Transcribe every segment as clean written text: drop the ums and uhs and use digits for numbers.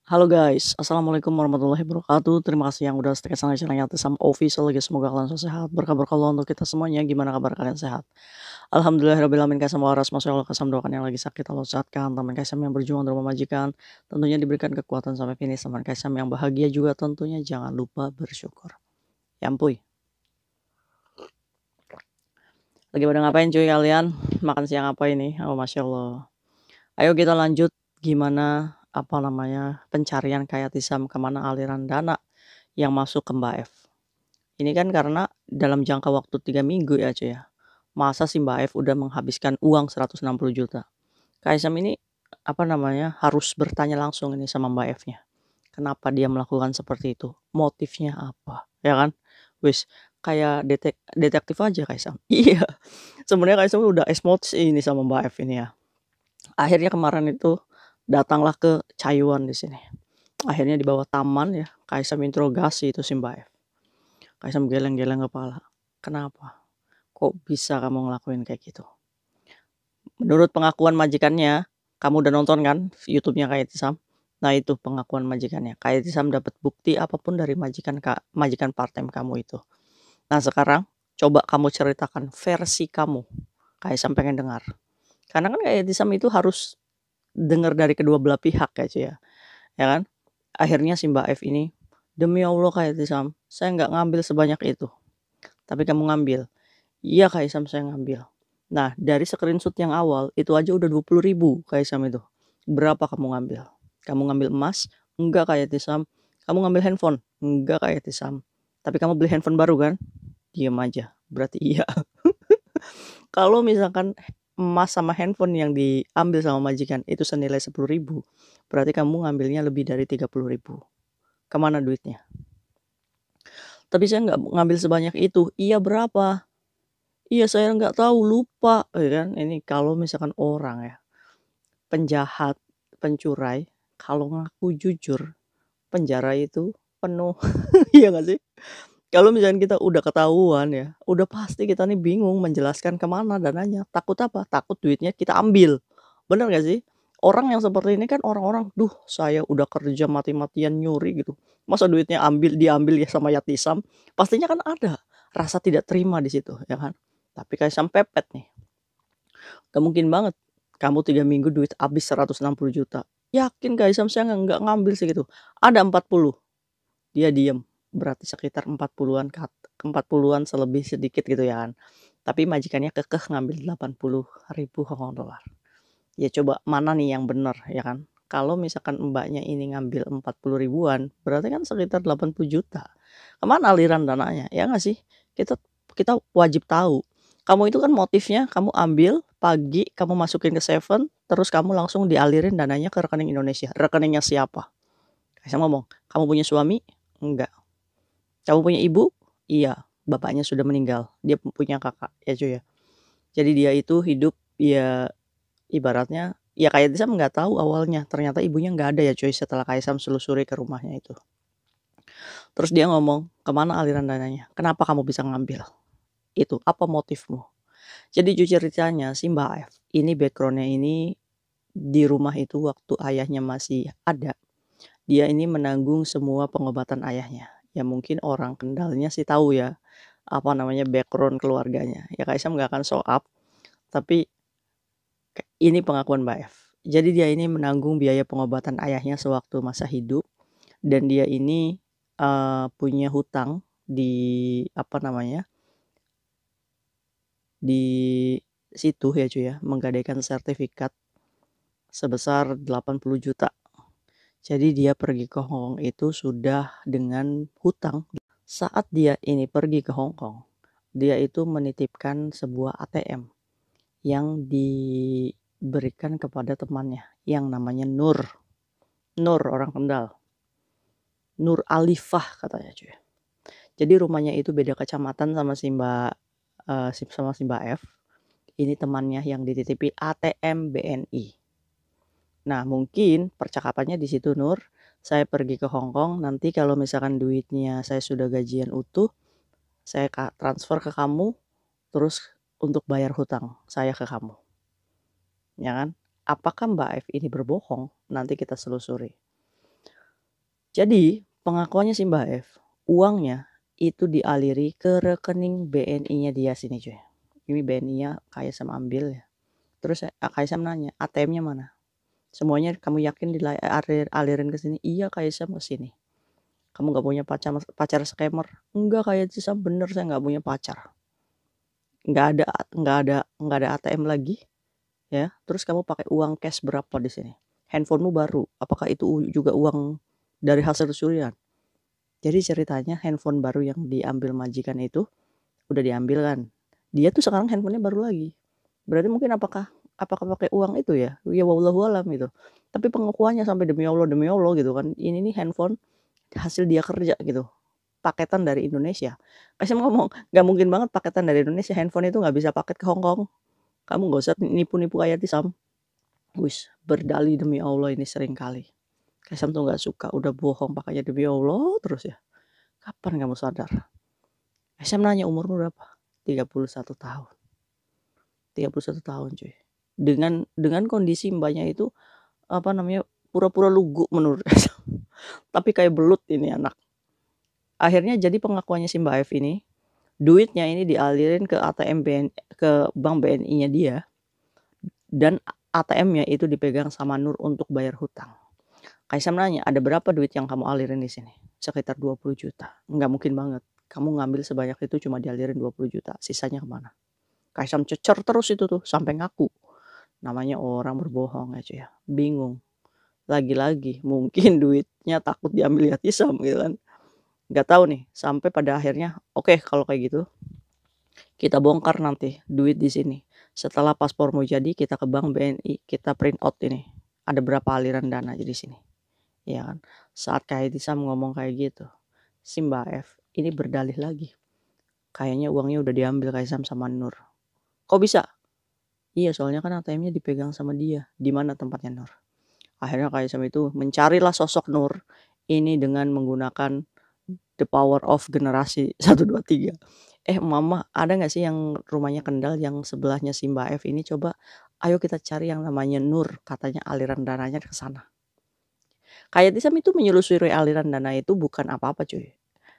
Halo guys, assalamualaikum warahmatullahi wabarakatuh. Terima kasih yang udah stay sama channelnya Tisam Official lagi. Semoga kalian selalu sehat. Berkah Allah untuk kita semuanya. Gimana kabar kalian sehat? Alhamdulillahirobbilalamin. Kasam waras masya Allah kasam doakan yang lagi sakit Allah sehatkan. Teman Kaisam yang berjuang di rumah majikan tentunya diberikan kekuatan sampai finish. Teman Kaisam yang bahagia juga tentunya jangan lupa bersyukur. Ya ampuy. Lagi pada ngapain cuy kalian? Makan siang apa ini? Oh masya Allah. Ayo kita lanjut gimana apa namanya pencarian kayak Tisam kemana aliran dana yang masuk ke Mbak F. Ini kan karena dalam jangka waktu 3 minggu ya cuy ya. Masa sih Mbak F udah menghabiskan uang 160 juta. Kaisam ini apa namanya harus bertanya langsung ini sama Mbak F-nya. Kenapa dia melakukan seperti itu? Motifnya apa? Ya kan? Wis kayak detektif aja Kaisam. Iya. Sebenarnya Kaisam udah esmots ini sama Mbak F ini ya. Akhirnya kemarin itu datanglah ke Cayuan di sini. Akhirnya di bawah taman ya, Kaisam interogasi itu si Mbak F. Kaisam geleng-geleng kepala. Kenapa? Kok bisa kamu ngelakuin kayak gitu? Menurut pengakuan majikannya, kamu udah nonton kan YouTube-nya Kak Etisam? Nah itu pengakuan majikannya. Kak Etisam dapat bukti apapun dari majikan part-time kamu itu. Nah sekarang coba kamu ceritakan versi kamu. Kaisam pengen dengar. Karena kan Kak Etisam itu harus dengar dari kedua belah pihak ya cuy ya. Ya kan? Akhirnya si Mbak F ini, demi Allah Kak Etisam, saya nggak ngambil sebanyak itu. Tapi kamu ngambil. Iya Kak Isam saya ngambil. Nah dari screenshot yang awal itu aja udah 20.000 Kak Isam itu. Berapa kamu ngambil? Kamu ngambil emas? Enggak Kak Isam. Kamu ngambil handphone? Enggak Kak Isam. Tapi kamu beli handphone baru kan? Diam aja. Berarti iya. Kalau misalkan emas sama handphone yang diambil sama majikan itu senilai 10.000, berarti kamu ngambilnya lebih dari 30.000. Kemana duitnya? Tapi saya nggak ngambil sebanyak itu. Iya berapa? Iya saya nggak tahu, lupa, ya kan. Ini kalau misalkan orang ya, penjahat, pencuri, kalau ngaku jujur, penjara itu penuh. Iya nggak sih? Kalau misalkan kita udah ketahuan ya, udah pasti kita nih bingung menjelaskan kemana dananya. Takut apa? Takut duitnya kita ambil. Bener nggak sih? Orang yang seperti ini kan orang-orang, "Duh saya udah kerja mati-matian nyuri," gitu. Masa duitnya diambil ya sama Yatisam? Pastinya kan ada rasa tidak terima di situ, ya kan? Tapi kayak Sam pepet nih. Gak mungkin banget kamu 3 minggu duit habis 160 juta. Yakin Kak Isam saya nggak ngambil segitu. Ada 40, dia diem. Berarti sekitar 40-an 40-an selebih sedikit gitu ya kan. Tapi majikannya kekeh ngambil 80.000 Hong Kong dollar. Ya coba mana nih yang benar ya kan. Kalau misalkan Mbaknya ini ngambil 40 ribuan, berarti kan sekitar 80 juta. Kemana aliran dananya? Ya nggak sih? Kita kita wajib tahu. Kamu itu kan motifnya kamu ambil pagi, kamu masukin ke Seven, terus kamu langsung dialirin dananya ke rekening Indonesia. Rekeningnya siapa? Saya ngomong, "Kamu punya suami?" "Enggak." "Kamu punya ibu?" "Iya, bapaknya sudah meninggal." Dia punya kakak ya cuy ya. Jadi dia itu hidup ya ibaratnya ya kayak Kaisam nggak tahu awalnya, ternyata ibunya nggak ada ya cuy setelah Kaisam selusuri ke rumahnya itu. Terus dia ngomong, "Kemana aliran dananya? Kenapa kamu bisa ngambil? Itu, apa motifmu?" Jadi jujur ceritanya si Mbak F ini background-nya ini di rumah itu waktu ayahnya masih ada, dia ini menanggung semua pengobatan ayahnya. Ya mungkin orang Kendalnya sih tahu ya, apa namanya, background keluarganya. Ya Kaisam nggak akan show up, tapi ini pengakuan Mbak F. Jadi dia ini menanggung biaya pengobatan ayahnya sewaktu masa hidup dan dia ini, punya hutang di apa namanya, di situ ya cuy ya, menggadaikan sertifikat sebesar 80 juta. Jadi dia pergi ke Hong Kong itu sudah dengan hutang. Saat dia ini pergi ke Hong Kong, dia itu menitipkan sebuah ATM yang diberikan kepada temannya yang namanya Nur. Nur orang Kendal. Nur Alifah katanya cuy. Jadi rumahnya itu beda kecamatan sama si Mbak sama si Mbak F. Ini temannya yang dititipi ATM BNI. Nah mungkin percakapannya di situ Nur, saya pergi ke Hong Kong nanti kalau misalkan duitnya saya sudah gajian utuh, saya transfer ke kamu terus untuk bayar hutang saya ke kamu. Ya kan? Apakah Mbak F ini berbohong? Nanti kita selusuri. Jadi pengakuannya si Mbak F, uangnya itu dialiri ke rekening BNI-nya dia sini cuy. Ini BNI-nya Kaisam ambil ya. Terus Kaisam nanya, ATM-nya mana? Semuanya kamu yakin alirin ke sini? Iya Kaisam ke sini. Kamu nggak punya pacar scammer? Enggak Kaisam, bener saya nggak punya pacar. Nggak ada ATM lagi ya. Terus kamu pakai uang cash berapa di sini? Handphonemu baru, apakah itu juga uang dari hasil curian? Jadi ceritanya handphone baru yang diambil majikan itu udah diambil kan. Dia tuh sekarang handphonenya baru lagi. Berarti mungkin apakah pakai uang itu ya? Ya wallahu alam gitu. Tapi pengakuannya sampai demi Allah gitu kan. Ini nih handphone hasil dia kerja gitu. Paketan dari Indonesia. Saya ngomong, nggak mungkin banget paketan dari Indonesia. Handphone itu nggak bisa paket ke Hong Kong. Kamu nggak usah nipu-nipu kayak Tisam. Wis, berdali demi Allah ini sering kali. Kaisam tuh nggak suka, udah bohong pakainya demi Allah terus ya. Kapan kamu sadar? Kaisam nanya umurmu berapa? 31 tahun. 31 tahun cuy. Dengan kondisi mbaknya itu apa namanya pura-pura lugu menurut Kaisam. Tapi kayak belut ini anak. Akhirnya jadi pengakuannya si Mbak F ini, duitnya ini dialirin ke ATM ke bank BNI-nya dia. Dan ATM-nya itu dipegang sama Nur untuk bayar hutang. Kaisam nanya, ada berapa duit yang kamu alirin di sini? Sekitar 20 juta. Nggak mungkin banget. Kamu ngambil sebanyak itu cuma dialirin 20 juta. Sisanya kemana? Kaisam cecer terus itu tuh sampai ngaku. Namanya orang berbohong ya cuy ya. Bingung. Lagi-lagi mungkin duitnya takut diambil Yatisam gitu kan. Nggak tahu nih. Sampai pada akhirnya, oke, kalau kayak gitu kita bongkar nanti duit di sini. Setelah paspormu jadi kita ke bank BNI, kita print out ini. Ada berapa aliran dana di sini. Ya kan? Saat kayak Tisam ngomong kayak gitu, si Mbak F ini berdalih lagi. Kayaknya uangnya udah diambil Kaisam sama Nur. Kok bisa? Iya, soalnya kan ATM-nya dipegang sama dia. Di mana tempatnya Nur? Akhirnya Kaisam itu mencarilah sosok Nur ini dengan menggunakan the power of generasi 1, 2, 3. Mama, ada nggak sih yang rumahnya Kendal yang sebelahnya si Mbak F ini? Coba ayo kita cari yang namanya Nur. Katanya aliran dananya ke sana. Kayak Tisam itu menyelusuri aliran dana itu bukan apa-apa cuy.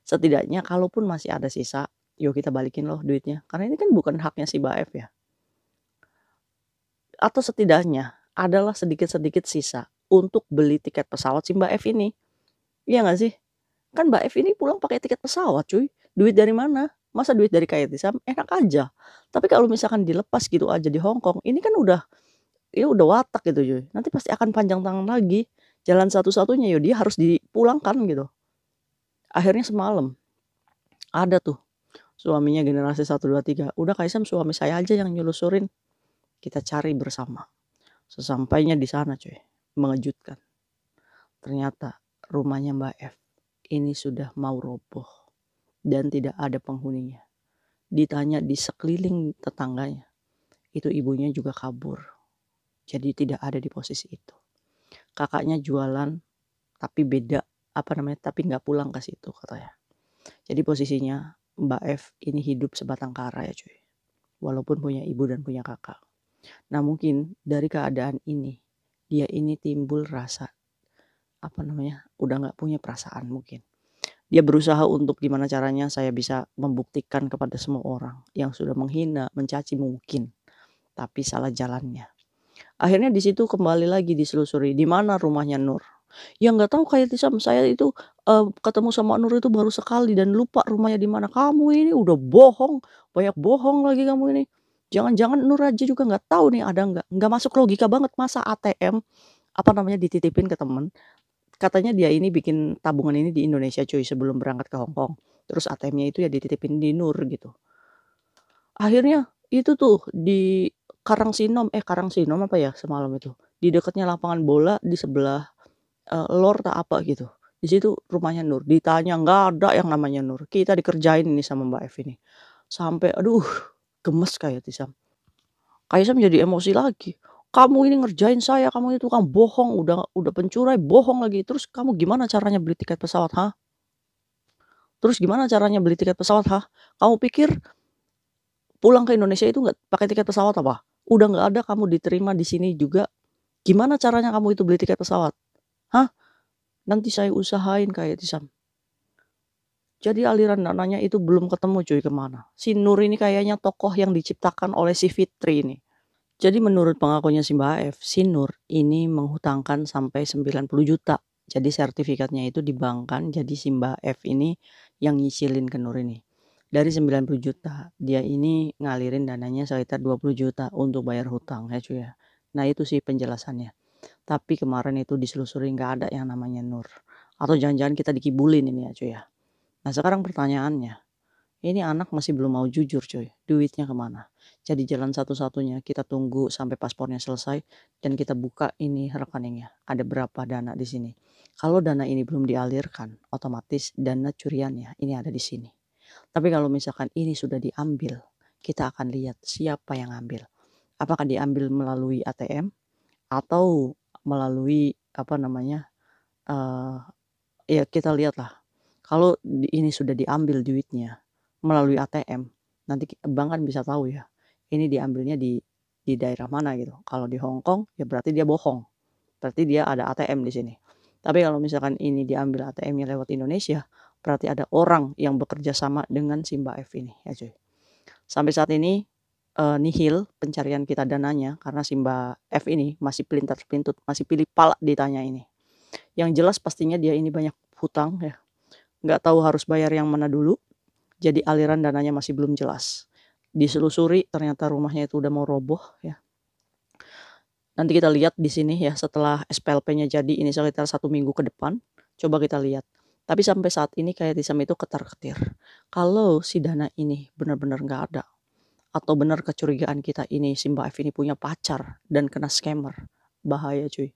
Setidaknya kalaupun masih ada sisa, yuk kita balikin loh duitnya. Karena ini kan bukan haknya si Mbak F ya. Atau setidaknya adalah sedikit-sedikit sisa untuk beli tiket pesawat si Mbak F ini. Iya nggak sih? Kan Mbak F ini pulang pakai tiket pesawat cuy. Duit dari mana? Masa duit dari Kayak Tisam? Enak aja. Tapi kalau misalkan dilepas gitu aja di Hong Kong, ini kan udah watak gitu cuy. Nanti pasti akan panjang tangan lagi. Jalan satu-satunya dia harus dipulangkan gitu. Akhirnya semalam ada tuh suaminya generasi 1, 2, 3. Udah Kaisam suami saya aja yang nyulusurin. Kita cari bersama. Sesampainya di sana cuy, mengejutkan. Ternyata rumahnya Mbak F ini sudah mau roboh dan tidak ada penghuninya. Ditanya di sekeliling tetangganya, itu ibunya juga kabur. Jadi tidak ada di posisi itu. Kakaknya jualan tapi beda tapi nggak pulang ke situ katanya. Jadi posisinya Mbak F ini hidup sebatang kara ya cuy. Walaupun punya ibu dan punya kakak. Nah mungkin dari keadaan ini, dia ini timbul rasa udah nggak punya perasaan mungkin. Dia berusaha untuk gimana caranya saya bisa membuktikan kepada semua orang yang sudah menghina, mencaci mungkin. Tapi salah jalannya. Akhirnya di situ kembali lagi diselusuri di mana rumahnya Nur. Ya nggak tahu kayak Tisam, saya itu ketemu sama Nur itu baru sekali dan lupa rumahnya di mana. Kamu ini udah bohong, banyak bohong lagi kamu ini. Jangan-jangan Nur aja juga nggak tahu nih ada nggak masuk logika banget masa ATM dititipin ke temen. Katanya dia ini bikin tabungan ini di Indonesia cuy sebelum berangkat ke Hong Kong. Terus ATM-nya itu ya dititipin di Nur gitu. Akhirnya itu tuh di Karangsinom apa ya semalam itu. Di dekatnya lapangan bola di sebelah LOR tak apa gitu. Di situ rumahnya Nur. Ditanya nggak ada yang namanya Nur. Kita dikerjain ini sama Mbak F ini. Sampai aduh gemes kayak Tisam. Kaisam jadi emosi lagi. Kamu ini ngerjain saya, kamu itu tukang bohong, udah pencuri, bohong lagi. Terus kamu gimana caranya beli tiket pesawat, ha? Terus gimana caranya beli tiket pesawat, ha? Kamu pikir pulang ke Indonesia itu nggak pakai tiket pesawat apa? Udah nggak ada kamu diterima di sini juga. Gimana caranya kamu itu beli tiket pesawat? Hah? nanti saya usahain kayak Tisam. Jadi aliran dananya itu belum ketemu cuy kemana. Si Nur ini kayaknya tokoh yang diciptakan oleh si Fitri ini. Jadi menurut pengakuannya si Mbak F, si Nur ini menghutangkan sampai 90 juta. Jadi sertifikatnya itu dibankkan, jadi si Mbak F ini yang nyicilin ke Nur ini. Dari 90 juta, dia ini ngalirin dananya sekitar 20 juta untuk bayar hutang ya cuy ya. Nah itu sih penjelasannya. Tapi kemarin itu diselusuri nggak ada yang namanya Nur. Atau jangan-jangan kita dikibulin ini ya cuy ya. Nah sekarang pertanyaannya, ini anak masih belum mau jujur cuy, duitnya kemana? Jadi jalan satu-satunya kita tunggu sampai paspornya selesai dan kita buka ini rekeningnya. Ada berapa dana di sini. Kalau dana ini belum dialirkan, otomatis dana curiannya ini ada di sini. Tapi kalau misalkan ini sudah diambil, kita akan lihat siapa yang ambil. Apakah diambil melalui ATM atau melalui apa namanya? Ya kita lihatlah. Kalau ini sudah diambil duitnya melalui ATM, nanti bank kan bisa tahu ya. Ini diambilnya di daerah mana gitu. Kalau di Hong Kong ya berarti dia bohong. Berarti dia ada ATM di sini. Tapi kalau misalkan ini diambil ATM-nya lewat Indonesia, berarti ada orang yang bekerja sama dengan si Mbak F ini ya cuy. Sampai saat ini nihil pencarian kita dananya karena si Mbak F ini masih pelintat-pelintut, masih pilih pala ditanya ini. Yang jelas pastinya dia ini banyak hutang ya. Nggak tahu harus bayar yang mana dulu. Jadi aliran dananya masih belum jelas. Diselusuri ternyata rumahnya itu udah mau roboh ya. Nanti kita lihat di sini ya setelah SPLP-nya jadi ini sekitar 1 minggu ke depan. Coba kita lihat. Tapi sampai saat ini kayak Tisam itu ketar-ketir. Kalau si dana ini benar-benar nggak ada. Atau benar kecurigaan kita ini si Mbak F ini punya pacar dan kena scammer. Bahaya cuy.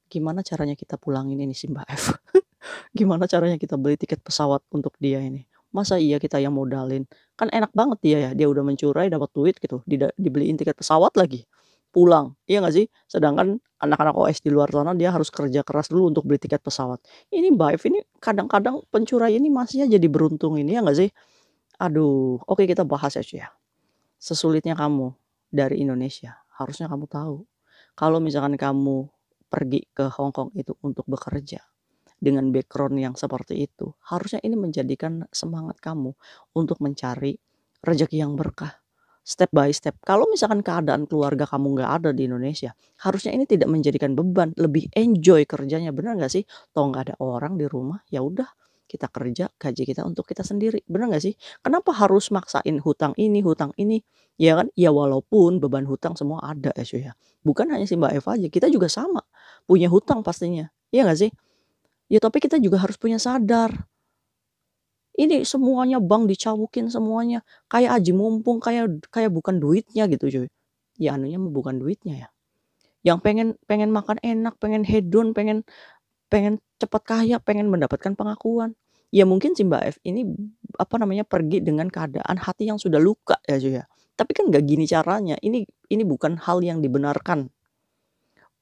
Gimana caranya kita pulangin ini si Mbak F? Gimana caranya kita beli tiket pesawat untuk dia ini? Masa iya kita yang modalin? Kan enak banget dia ya, dia udah mencurai dapat duit gitu, dibeliin tiket pesawat lagi, pulang, iya nggak sih? Sedangkan anak-anak OS di luar sana dia harus kerja keras dulu untuk beli tiket pesawat. Ini Mbak F ini kadang-kadang pencuri ini masihnya jadi beruntung ini, ya nggak sih? Aduh, oke kita bahas ya cuy ya. Sesulitnya kamu dari Indonesia, harusnya kamu tahu, kalau misalkan kamu pergi ke Hong Kong itu untuk bekerja, dengan background yang seperti itu, harusnya ini menjadikan semangat kamu untuk mencari rezeki yang berkah. Step by step. Kalau misalkan keadaan keluarga kamu nggak ada di Indonesia, harusnya ini tidak menjadikan beban, lebih enjoy kerjanya, bener nggak sih? Toh nggak ada orang di rumah, ya udah kita kerja, gaji kita untuk kita sendiri, bener nggak sih? Kenapa harus maksain hutang ini, ya kan? Ya walaupun beban hutang semua ada ya cuy ya. Bukan hanya si Mbak Eva aja, kita juga sama punya hutang pastinya, iya nggak sih? Ya tapi kita juga harus punya sadar, ini semuanya bank dicawukin semuanya, kayak aji mumpung, kayak kayak bukan duitnya gitu cuy. Ya anunya mah bukan duitnya ya. Yang pengen pengen makan enak, pengen hedon, pengen pengen cepat kaya, pengen mendapatkan pengakuan. Ya mungkin si Mbak F ini apa namanya pergi dengan keadaan hati yang sudah luka ya cuy ya. Tapi kan nggak gini caranya. Ini bukan hal yang dibenarkan.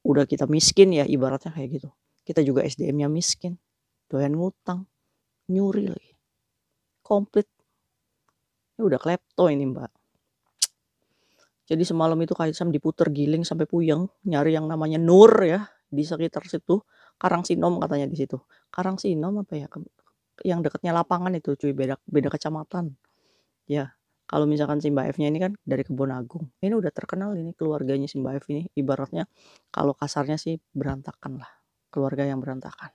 Udah kita miskin ya ibaratnya kayak gitu. Kita juga SDM-nya miskin, doyan ngutang, nyuri lagi. Komplit. Ini udah klepto ini Mbak. Jadi semalam itu Kaisam diputer giling sampai puyeng nyari yang namanya Nur ya di sekitar situ. Karangsinom katanya di situ. Karangsinom apa ya? Yang dekatnya lapangan itu cuy, beda beda kecamatan. Ya. Kalau misalkan si Mbak F-nya ini kan dari Kebonagung. Ini udah terkenal ini keluarganya si Mbak F ini ibaratnya kalau kasarnya sih berantakan lah. Keluarga yang berantakan.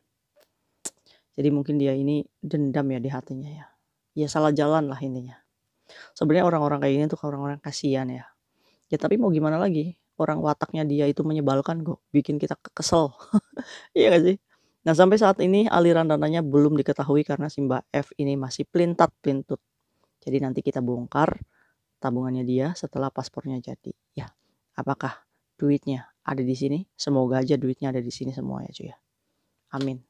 Jadi mungkin dia ini dendam ya di hatinya ya. Ya salah jalan lah intinya. Sebenarnya orang-orang kayak gini tuh orang-orang kasihan ya. Ya tapi mau gimana lagi, orang wataknya dia itu menyebalkan kok, bikin kita kesel. Iya gak sih? Nah sampai saat ini aliran dananya belum diketahui karena si Mbak F ini masih pelintat-pelintut. Jadi nanti kita bongkar tabungannya dia setelah paspornya jadi. Ya, apakah duitnya ada di sini? Semoga aja duitnya ada di sini semua ya cuy ya. Amin.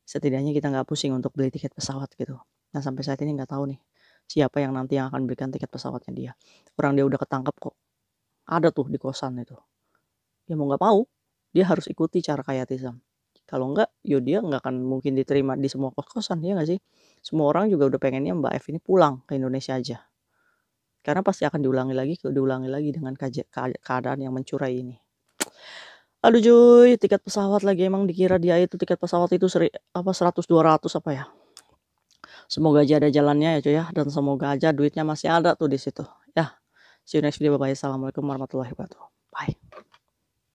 Setidaknya kita nggak pusing untuk beli tiket pesawat gitu. Nah sampai saat ini nggak tahu nih siapa yang nanti yang akan belikan tiket pesawatnya dia. Orang dia udah ketangkep kok. Ada tuh di kosan itu. Ya mau nggak mau, dia harus ikuti cara kayak Tisam. Kalau enggak, yo dia nggak akan mungkin diterima di semua kos-kosan, ya nggak sih? Semua orang juga udah pengennya Mbak F ini pulang ke Indonesia aja. Karena pasti akan diulangi lagi dengan keadaan yang mencurai ini. Aduh cuy, tiket pesawat lagi, emang dikira dia itu tiket pesawat itu 100, 200 apa ya. Semoga aja ada jalannya ya cuy ya, dan semoga aja duitnya masih ada tuh di situ. Ya, see you next video, bye-bye. Assalamualaikum warahmatullahi wabarakatuh. Bye.